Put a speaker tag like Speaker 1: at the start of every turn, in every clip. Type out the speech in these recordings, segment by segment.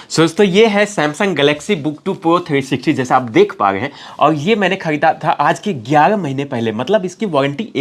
Speaker 1: सो दोस्तों ये है सैमसंग गैलेक्सी बुक 2 प्रो 360 जैसा आप देख पा रहे हैं। और ये मैंने खरीदा था आज के 11 महीने पहले, मतलब इसकी वारंटी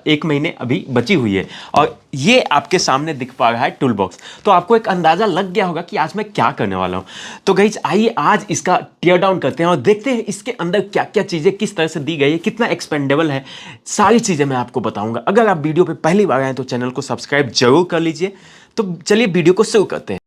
Speaker 1: एक महीने अभी बची हुई है। और ये आपके सामने दिख पा रहा है टूल बॉक्स, तो आपको एक अंदाजा लग गया होगा कि आज मैं क्या करने वाला हूँ। तो गाइस आइए आज इसका टीयर डाउन करते हैं और देखते हैं इसके अंदर क्या क्या चीज़ें किस तरह से दी गई है, कितना एक्सपेंडेबल है, सारी चीज़ें मैं आपको बताऊंगा। अगर आप वीडियो पे पहली बार आए तो चैनल को सब्सक्राइब जरूर कर लीजिए। तो चलिए वीडियो को शुरू करते हैं।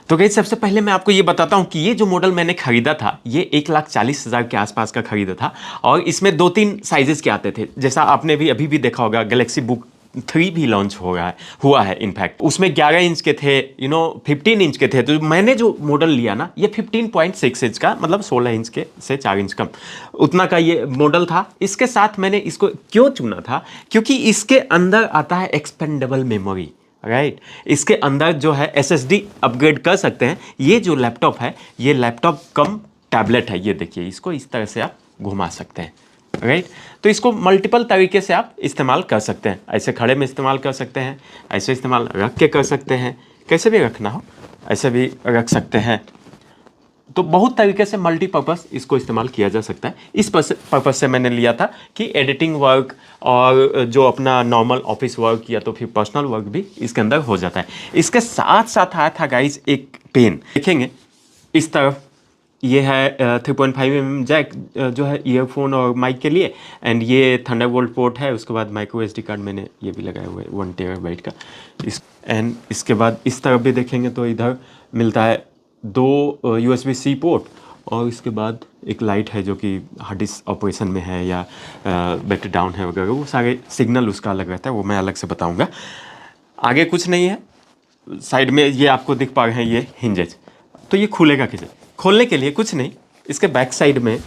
Speaker 1: तो गाइस सबसे पहले मैं आपको ये बताता हूँ कि ये जो मॉडल मैंने खरीदा था ये 1,40,000 के आसपास का खरीदा था। और इसमें 2-3 साइजेस के आते थे, जैसा आपने भी अभी भी देखा होगा। गैलेक्सी बुक 3 भी लॉन्च हुआ है इनफैक्ट। उसमें 11 इंच के थे, 15 इंच के थे। तो मैंने जो मॉडल लिया ना ये 15.6 इंच का, मतलब 16 इंच के से 4 इंच कम उतना का ये मॉडल था। इसके साथ मैंने इसको क्यों चुना था, क्योंकि इसके अंदर आता है एक्सपेंडेबल मेमोरी, राइट। इसके अंदर जो है SSD अपग्रेड कर सकते हैं। ये जो लैपटॉप है ये लैपटॉप कम टैबलेट है। ये देखिए, इसको इस तरह से आप घुमा सकते हैं, राइट। तो इसको मल्टीपल तरीके से आप इस्तेमाल कर सकते हैं। ऐसे खड़े में इस्तेमाल कर सकते हैं, ऐसे इस्तेमाल रख के कर सकते हैं, कैसे भी रखना हो ऐसे भी रख सकते हैं। तो बहुत तरीके से मल्टीपर्पज़ इसको इस्तेमाल किया जा सकता है। इस पर्पज़ से मैंने लिया था कि एडिटिंग वर्क और जो अपना नॉर्मल ऑफिस वर्क या तो फिर पर्सनल वर्क भी इसके अंदर हो जाता है। इसके साथ साथ आया था गाइस एक पेन, देखेंगे इस तरफ ये है 3.5 mm जैक जो है ईयरफोन और माइक के लिए। एंड ये थंडरबोल्ट पोर्ट है। उसके बाद माइक्रो SD कार्ड मैंने ये भी लगाया हुआ है 1 TB का। इसके बाद इस तरफ भी देखेंगे तो इधर मिलता है 2 USB-C पोर्ट। और इसके बाद एक लाइट है जो कि हार्ड डिस्क ऑपरेशन में है या बैटरी डाउन है वगैरह, वो सारे सिग्नल उसका अलग रहता है, वो मैं अलग से बताऊंगा। आगे कुछ नहीं है। साइड में ये आपको दिख पा रहे हैं ये हिंजेज, तो ये खुलेगा कैसे? खोलने के लिए कुछ नहीं, इसके बैक साइड में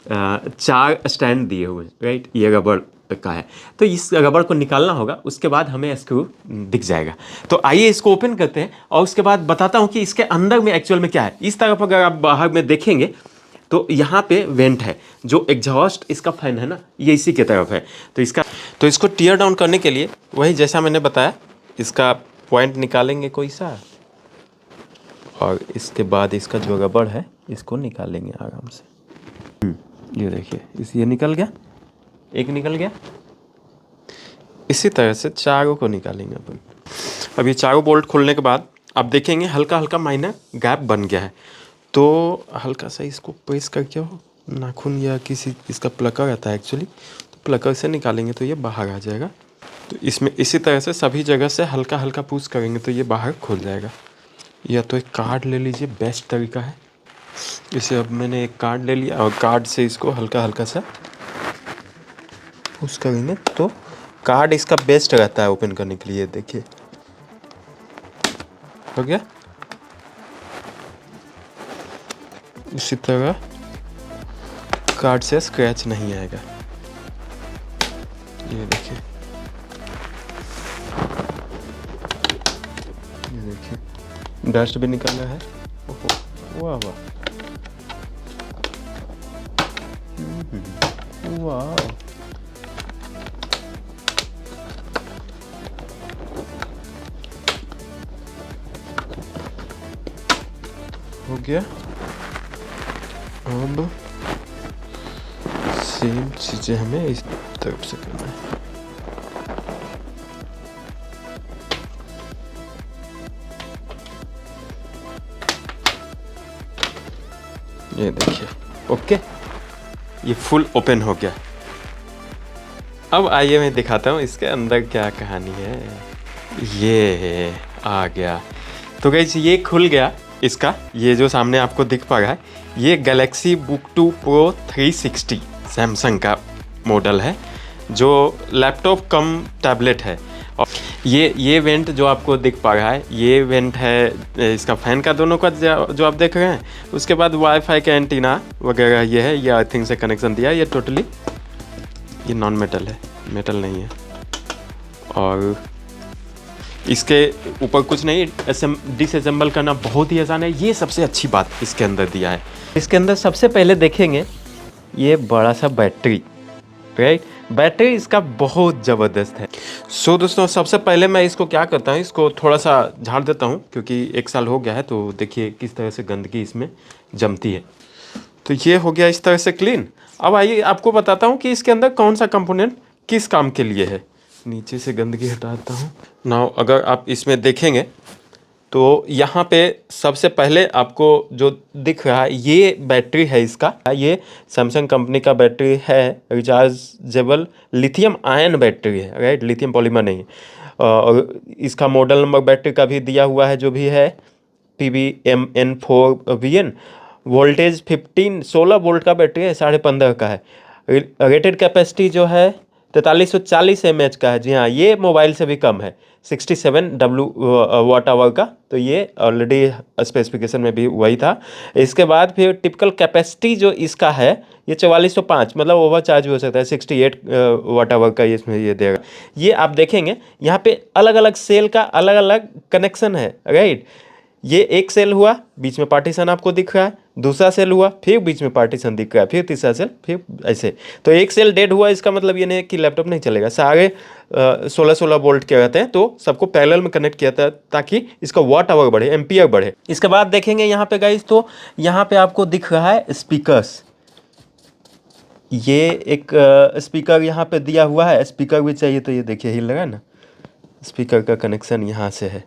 Speaker 1: 4 स्टैंड दिए हुए हैं, राइट। ये रबड़ का है, तो इस रबड़ को निकालना होगा, उसके बाद हमें स्क्रू दिख जाएगा। तो आइए इसको ओपन करते हैं और उसके बाद बताता हूँ कि इसके अंदर में एक्चुअल में क्या है। इस तरफ अगर आप बाहर में देखेंगे तो यहाँ पे वेंट है, जो एग्जॉस्ट इसका फैन है ना ये इसी के तरफ है। तो इसको टीयर डाउन करने के लिए वही जैसा मैंने बताया, इसका पॉइंट निकालेंगे कोई सा, और इसके बाद इसका जो रबड़ है इसको निकालेंगे आराम से। ये देखिए, ये निकल गया, एक निकल गया। इसी तरह से चारों को निकालेंगे अपन। अब ये चारों बोल्ट खोलने के बाद आप देखेंगे हल्का हल्का माइनर गैप बन गया है। तो हल्का सा इसको प्रेस करके हो नाखून या किसी इसका प्लकर रहता है एक्चुअली, तो प्लकर से निकालेंगे तो ये बाहर आ जाएगा। तो इसमें इसी तरह से सभी जगह से हल्का हल्का पुश करेंगे तो ये बाहर खुल जाएगा। या तो एक कार्ड ले लीजिए, बेस्ट तरीका है। इसे अब मैंने एक कार्ड ले लिया और कार्ड से इसको हल्का हल्का सा पुश करेंगे तो कार्ड इसका बेस्ट रहता है ओपन करने के लिए। देखिए हो गया। इसी तरह कार्ड से स्क्रैच नहीं आएगा। ये देखिए, ये देखिए डस्ट भी निकाला है। ओहो, वाह वाह वाह। हो गया। अब सेम चीज़ें हमें इस तरफ से करना है। ये देखिए, ओके, ये फुल ओपन हो गया। अब आइए मैं दिखाता हूँ इसके अंदर क्या कहानी है। ये आ गया। तो गाइस ये खुल गया। इसका ये जो सामने आपको दिख पा रहा है ये गैलेक्सी बुक 2 प्रो 360 सैमसंग का मॉडल है, जो लैपटॉप कम टैबलेट है। ये वेंट जो आपको दिख पा रहा है, ये वेंट है इसका फैन का दोनों का जो आप देख रहे हैं। उसके बाद वाईफाई का एंटीना वगैरह ये है, ये अर्थिंग से कनेक्शन दिया है। ये टोटली ये नॉन मेटल है, मेटल नहीं है। और इसके ऊपर कुछ नहीं, डिसअसेंबल करना बहुत ही आसान है। ये सबसे अच्छी बात इसके अंदर दिया है। इसके अंदर सबसे पहले देखेंगे ये बड़ा सा बैटरी, राइट। बैटरी इसका बहुत ज़बरदस्त है। सो दोस्तों, सबसे पहले मैं इसको क्या करता हूँ, इसको थोड़ा सा झाड़ देता हूँ, क्योंकि 1 साल हो गया है। तो देखिए किस तरह से गंदगी इसमें जमती है। तो ये हो गया इस तरह से क्लीन। अब आइए आपको बताता हूँ कि इसके अंदर कौन सा कंपोनेंट किस काम के लिए है। नीचे से गंदगी हटाता हूँ। नाउ अगर आप इसमें देखेंगे तो यहाँ पे सबसे पहले आपको जो दिख रहा है ये बैटरी है इसका। ये सैमसंग कंपनी का बैटरी है, रिचार्जेबल लिथियम आयन बैटरी है, राइट, लिथियम पॉलीमर नहीं। और इसका मॉडल नंबर बैटरी का भी दिया हुआ है, जो भी है PBMN4VN। वोल्टेज 16 वोल्ट का बैटरी है, 15.5 का है। रेटेड कैपेसिटी जो है 4340 mAh का है। जी हाँ, ये मोबाइल से भी कम है, 67 वाट आवर का। तो ये ऑलरेडी स्पेसिफिकेशन में भी वही था। इसके बाद फिर टिपिकल कैपेसिटी जो इसका है ये 4405, मतलब ओवर चार्ज हो सकता है, 68 वाट आवर का ये इसमें ये देगा। ये आप देखेंगे यहाँ पे अलग अलग सेल का अलग अलग कनेक्शन है, राइट। ये एक सेल हुआ, बीच में पार्टीशन आपको दिख रहा है। दूसरा सेल हुआ, फिर बीच में पार्टीशन दिख रहा है, फिर तीसरा सेल, फिर ऐसे। तो एक सेल डेड हुआ, इसका मतलब ये नहीं कि लैपटॉप नहीं चलेगा। सारे 16 वोल्ट के रहते हैं, तो सबको पैरेलल में कनेक्ट किया था ताकि इसका वाट आवर बढ़े, एम्पियर बढ़े। इसके बाद देखेंगे यहाँ पे गाइस, तो यहाँ पे आपको दिख रहा है स्पीकर्स। ये एक स्पीकर यहाँ पे दिया हुआ है। स्पीकर भी चाहिए तो ये देखिए हिल रहा है ना, स्पीकर का कनेक्शन यहाँ से है।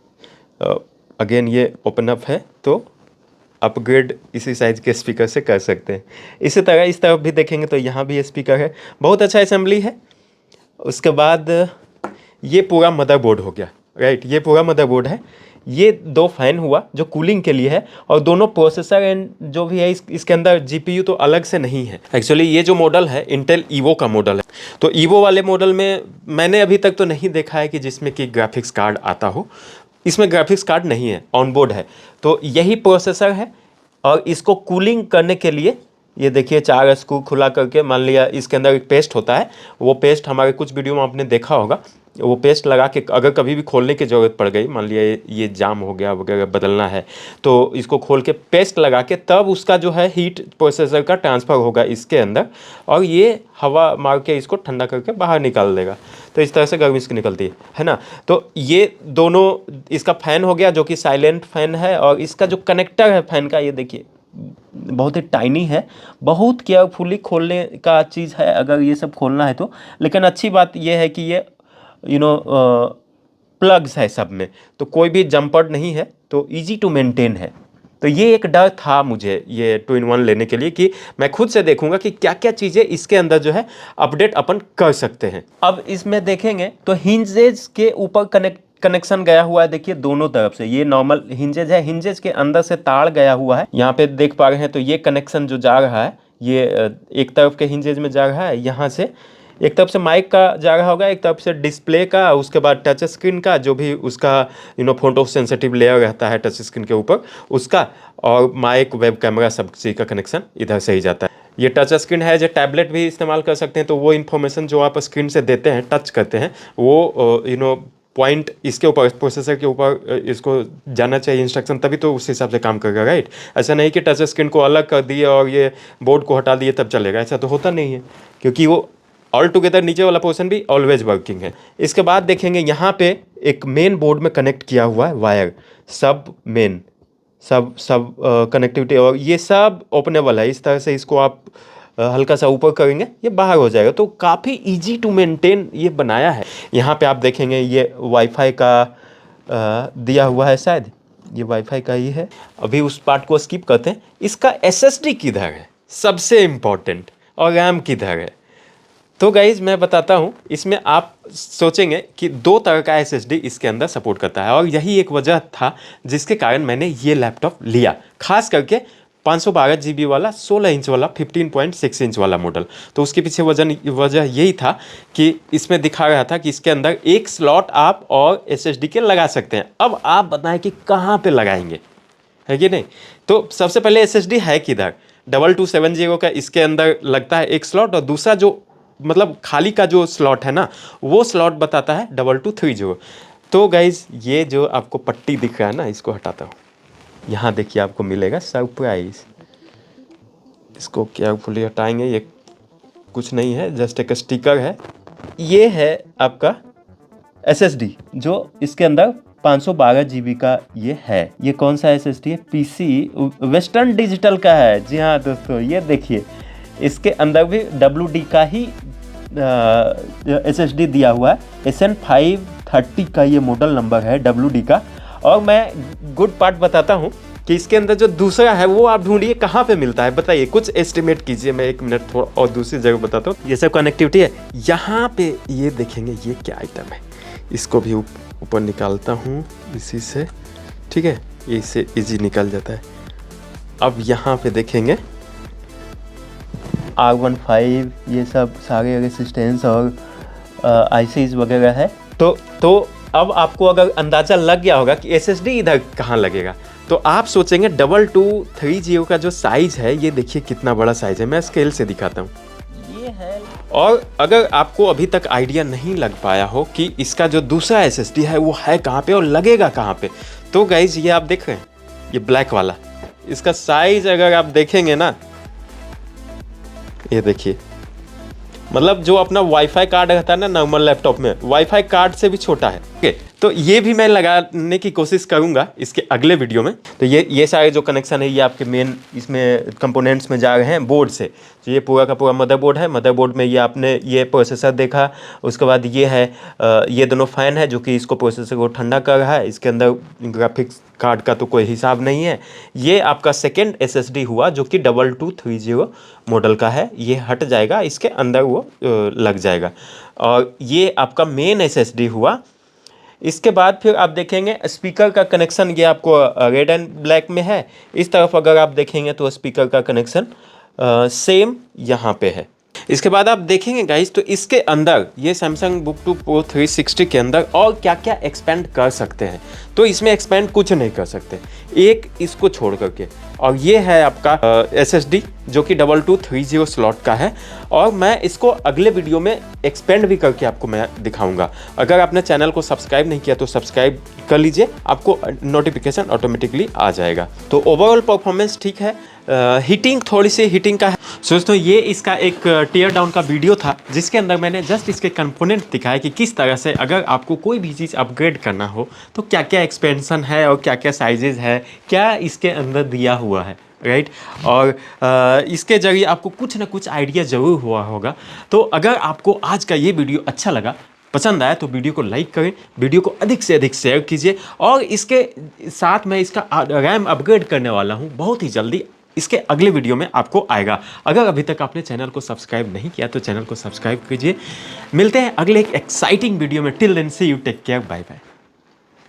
Speaker 1: अगेन ये ओपन अप है, तो अपग्रेड इसी साइज के स्पीकर से कर सकते हैं। इसी तरह इस तरफ भी देखेंगे तो यहाँ भी स्पीकर है, बहुत अच्छा असेंबली है। उसके बाद ये पूरा मदरबोर्ड हो गया, राइट। ये पूरा मदरबोर्ड है। ये 2 फैन हुआ जो कूलिंग के लिए है, और दोनों प्रोसेसर एंड जो भी है इसके अंदर GPU तो अलग से नहीं है। एक्चुअली ये जो मॉडल है इंटेल ईवो का मॉडल है। तो ईवो वाले मॉडल में मैंने अभी तक तो नहीं देखा है कि जिसमें कि ग्राफिक्स कार्ड आता हो। इसमें ग्राफिक्स कार्ड नहीं है, ऑनबोर्ड है। तो यही प्रोसेसर है, और इसको कूलिंग करने के लिए ये देखिए 4 स्क्रू खुला करके, मान लिया इसके अंदर एक पेस्ट होता है। वो पेस्ट हमारे कुछ वीडियो में आपने देखा होगा। वो पेस्ट लगा के अगर कभी भी खोलने की ज़रूरत पड़ गई, मान लिया ये जाम हो गया वगैरह, बदलना है, तो इसको खोल के पेस्ट लगा के तब उसका जो है हीट प्रोसेसर का ट्रांसफ़र होगा इसके अंदर, और ये हवा मार के इसको ठंडा करके बाहर निकाल देगा। तो इस तरह से गर्मी इसकी निकलती है ना। तो ये दोनों, इसका फ़ैन हो गया जो कि साइलेंट फ़ैन है, और इसका जो कनेक्टर है फ़ैन का, ये देखिए बहुत ही टाइनी है, बहुत केयरफुली खोलने का चीज़ है अगर ये सब खोलना है तो। लेकिन अच्छी बात ये है कि ये प्लग्स है सब में, तो कोई भी जंपर्ड नहीं है, तो इजी टू मेंटेन है। तो ये एक डर था मुझे ये 2-in-1 लेने के लिए, कि मैं खुद से देखूंगा कि क्या क्या चीज़ें इसके अंदर जो है अपडेट अपन कर सकते हैं। अब इसमें देखेंगे तो हिंजेस के ऊपर कनेक्शन गया हुआ है, देखिए दोनों तरफ से। ये नॉर्मल हिंजेज है, हिंजेज के अंदर से तार गया हुआ है, यहाँ पे देख पा रहे हैं। तो ये कनेक्शन जो जा रहा है ये एक तरफ के हिंजेज में जा रहा है, यहाँ से एक तरफ से माइक का जा रहा होगा, एक तरफ से डिस्प्ले का, उसके बाद टच स्क्रीन का, जो भी उसका फोटो सेंसिटिव लेयर रहता है टच स्क्रीन के ऊपर उसका, और माइक, वेब कैमरा, सब चीज़ का कनेक्शन इधर से ही जाता है। ये टच स्क्रीन है, जो टैबलेट भी इस्तेमाल कर सकते हैं। तो वो इन्फॉर्मेशन जो आप स्क्रीन से देते हैं, टच करते हैं, वो पॉइंट इसके ऊपर, प्रोसेसर के ऊपर इसको जाना चाहिए इंस्ट्रक्शन, तभी तो उस हिसाब से काम करेगा, राइट। ऐसा नहीं कि टच स्क्रीन को अलग कर दिए और ये बोर्ड को हटा दिए तब चलेगा, ऐसा तो होता नहीं है, क्योंकि वो ऑल टुगेदर नीचे वाला पोर्शन भी ऑलवेज वर्किंग है। इसके बाद देखेंगे यहाँ पे एक मेन बोर्ड में कनेक्ट किया हुआ है वायर, सब कनेक्टिविटी, और ये सब ओपनेबल है। इस तरह से इसको आप हल्का सा ऊपर करेंगे, ये बाहर हो जाएगा। तो काफ़ी इजी टू मेंटेन ये बनाया है। यहाँ पे आप देखेंगे ये वाईफाई का दिया हुआ है, शायद ये वाईफाई का ही है। अभी उस पार्ट को स्किप करते हैं। इसका SSD किधर है, सबसे इम्पॉर्टेंट, और रैम किधर है। तो गाइज मैं बताता हूँ, इसमें आप सोचेंगे कि 2 तरह का SSD इसके अंदर सपोर्ट करता है, और यही एक वजह था जिसके कारण मैंने ये लैपटॉप लिया। खास करके 512 GB वाला 16 इंच वाला 15.6 इंच वाला मॉडल। तो उसके पीछे वजह यही था कि इसमें दिखा रहा था कि इसके अंदर एक स्लॉट आप और SSD के लगा सकते हैं। अब आप बताएं कि कहाँ पे लगाएंगे, है कि नहीं। तो सबसे पहले SSD है किधर, 2270 का इसके अंदर लगता है एक स्लॉट, और दूसरा जो मतलब खाली का जो स्लॉट है ना, वो स्लॉट बताता है 2230। तो गाइज ये जो आपको पट्टी दिख रहा है ना, इसको हटाता हूँ। यहाँ देखिए आपको मिलेगा सरप्राइज। इसको केयरफुली हटाएंगे, ये कुछ नहीं है, जस्ट एक स्टिकर है। ये है आपका SSD जो इसके अंदर 512 GB का ये है। ये कौन सा SSD है? PC वेस्टर्न डिजिटल का है। जी हाँ दोस्तों, ये देखिए इसके अंदर भी WD का ही SSD दिया हुआ है। SN530 का ये मॉडल नंबर है WD का। और मैं गुड पार्ट बताता हूँ कि इसके अंदर जो दूसरा है वो आप ढूंढिए कहाँ पे मिलता है, बताइए, कुछ एस्टिमेट कीजिए। मैं 1 मिनट थोड़ा और दूसरी जगह बताता हूँ। ये सब कनेक्टिविटी है यहाँ पे, ये देखेंगे ये क्या आइटम है। इसको भी ऊपर निकालता हूँ इसी से, ठीक है, ये इससे इजी निकल जाता है। अब यहाँ पे देखेंगे R15 ये सब सारे रेसिस्टेंस और ICs वगैरह है। तो अब आपको अगर अंदाज़ा लग गया होगा कि SSD इधर कहाँ लगेगा, तो आप सोचेंगे 2230 का जो साइज़ है, ये देखिए कितना बड़ा साइज़ है। मैं स्केल से दिखाता हूँ, ये है। और अगर आपको अभी तक आइडिया नहीं लग पाया हो कि इसका जो दूसरा SSD है वो है कहाँ पे और लगेगा कहाँ पे, तो गाइज ये आप देख रहे हैं, ये ब्लैक वाला, इसका साइज़ अगर आप देखेंगे ना, ये देखिए, मतलब जो अपना वाईफाई कार्ड रहता है ना नॉर्मल लैपटॉप में, वाईफाई कार्ड से भी छोटा है। ओके, तो ये भी मैं लगाने की कोशिश करूंगा इसके अगले वीडियो में। तो ये सारे जो कनेक्शन है ये आपके मेन इसमें कंपोनेंट्स में जा रहे हैं बोर्ड से। तो ये पूरा का पूरा मदरबोर्ड है। मदरबोर्ड में ये आपने ये प्रोसेसर देखा, उसके बाद ये है ये दोनों फ़ैन है जो कि इसको प्रोसेसर को ठंडा कर रहा है। इसके अंदर ग्राफिक्स कार्ड का तो कोई हिसाब नहीं है। ये आपका सेकेंड SSD हुआ जो कि 2230 मॉडल का है, ये हट जाएगा, इसके अंदर वो लग जाएगा। और ये आपका मेन SSD हुआ। इसके बाद फिर आप देखेंगे स्पीकर का कनेक्शन, ये आपको रेड एंड ब्लैक में है। इस तरफ अगर आप देखेंगे तो स्पीकर का कनेक्शन सेम यहाँ पे है। इसके बाद आप देखेंगे गाइस, तो इसके अंदर ये सैमसंग बुक 2 Pro 360 के अंदर और क्या क्या एक्सपेंड कर सकते हैं, तो इसमें एक्सपेंड कुछ नहीं कर सकते, एक इसको छोड़ करके। और ये है आपका SSD जो कि 2230 स्लॉट का है। और मैं इसको अगले वीडियो में एक्सपेंड भी करके आपको मैं दिखाऊंगा। अगर आपने चैनल को सब्सक्राइब नहीं किया तो सब्सक्राइब कर लीजिए, आपको नोटिफिकेशन ऑटोमेटिकली आ जाएगा। तो ओवरऑल परफॉर्मेंस ठीक है। हीटिंग, थोड़ी सी हीटिंग का है। दोस्तों ये इसका एक टीयर डाउन का वीडियो था जिसके अंदर मैंने जस्ट इसके कंपोनेंट दिखाए कि किस तरह से अगर आपको कोई भी चीज़ अपग्रेड करना हो तो क्या क्या एक्सपेंशन है और क्या क्या साइजेस है, क्या इसके अंदर दिया हुआ है, राइट। और इसके जरिए आपको कुछ ना कुछ आइडिया ज़रूर हुआ होगा। तो अगर आपको आज का ये वीडियो अच्छा लगा, पसंद आया, तो वीडियो को लाइक करें, वीडियो को अधिक से अधिक शेयर कीजिए। और इसके साथ मैं इसका रैम अपग्रेड करने वाला हूँ बहुत ही जल्दी, इसके अगले वीडियो में आपको आएगा। अगर अभी तक आपने चैनल को सब्सक्राइब नहीं किया तो चैनल को सब्सक्राइब कीजिए। मिलते हैं अगले एक एक्साइटिंग वीडियो में। Till then see you, take care, bye bye.